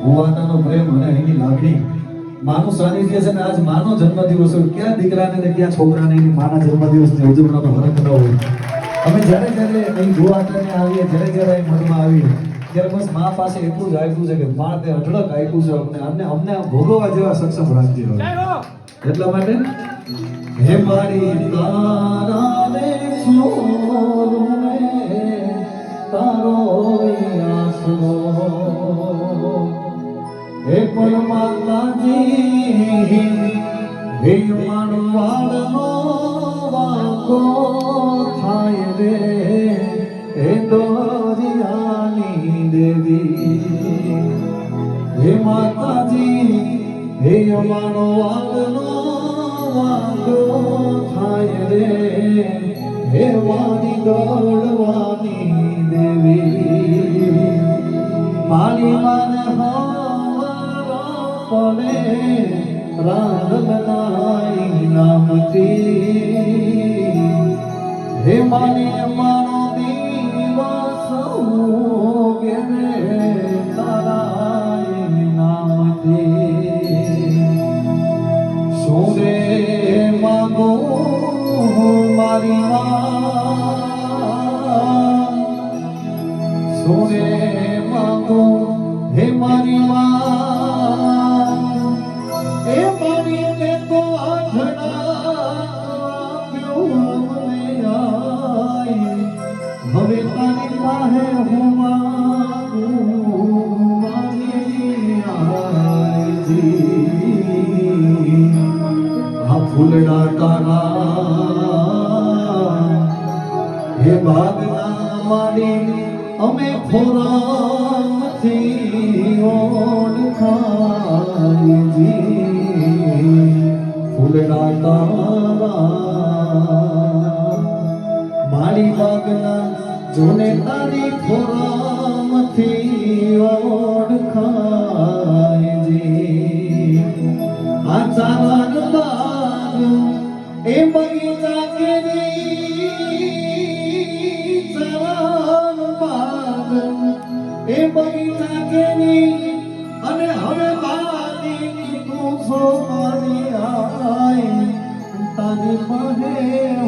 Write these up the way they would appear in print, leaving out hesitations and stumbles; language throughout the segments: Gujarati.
ભુવાતાનો પ્રેમ અને અહીંની લાગણી માનું સાનિધ્ય છે ને આજ માનો જન્મદિવસ હોય ક્યાં દીકરાને ને ક્યાં છોકરાને એની માના જન્મદિવસની ઉજવણીનો ફરક ન હોય અમે જ્યારે અહીં ભુવાતાને આવીએ જ્યારે અહીં મનમાં આવીએ ત્યારે બસ મા પાસે એટલું જ આપ્યું છે કે મા તે અઢળક આપ્યું છે અમને ભોગવવા જેવા સક્ષમ રાખતી હોય એટલા માટે હે મારી તારાને છોડું તારો આસરો હે પરમાત્માજી હે માનવાડનો વાકો થાય રે હે દોરિયાની દેવી હે માતાજી હે માનવાડનો વાકો થાય રે હે વાણી દોડવાની દેવી મારી માને પડે રાગ બનાઈ નામથી હે મારી મારો દિવસ ઉગે તારા નામથી સુરે માગો મારી માં સુરે માગો હે મારી માં એ મારીને તો હવે તારી પાસે હું માગું મારી આજી આ ફૂલડા તારા હે બાગના મારી અમે ખોરાકથી ઓળખાય જી ફૂલડા તારા મારી બાગના જોને તારી ખોરામથી ઓળખાય જી આ ચારણ બાગ એ બગીચા કેરી ચારણ બાગ એ બગીચા કેરી અને હવે મારી તું છો મારી આય તારી પાસે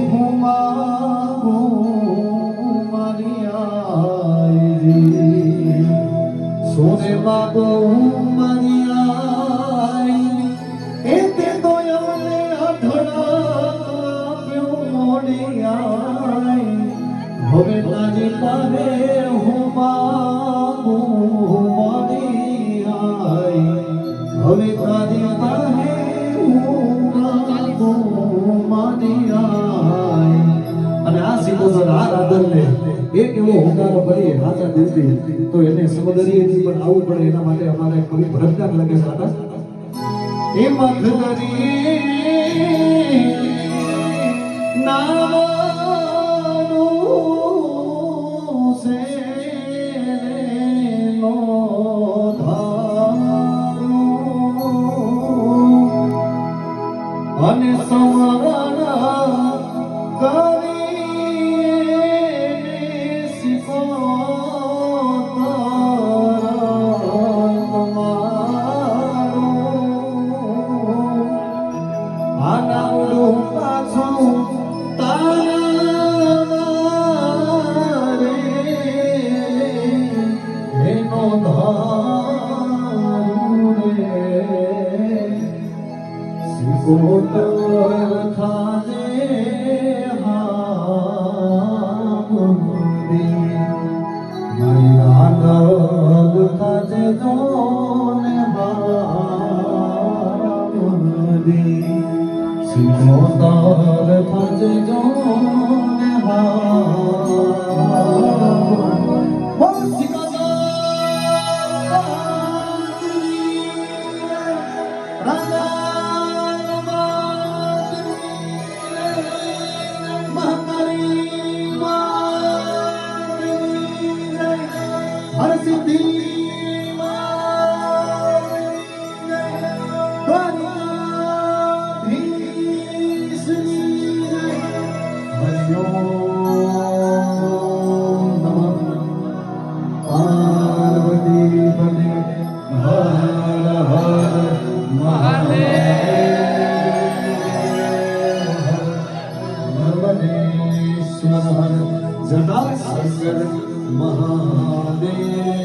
હું સોને માગો મારી આઈ એ તે તો અમને અઢળાવ્યો મોડી આઈ હવે તારી પાસે હું માગું મારી આઈ હવે તારી પાસે હું માગું મારી આઈ અને આ સિંધુસર આ રાધનને એક એવો હોકારો કરીએ હાચા દિલથી તો એને સમુદ્રીએથી પણ આવવું પડે એના માટે અમારે કવિ ભરતકામ લગે હતા એ મખદરી નાનું સે નો ધારું અને સમરણ કરી Go હર જટા શંકર મહાદેવ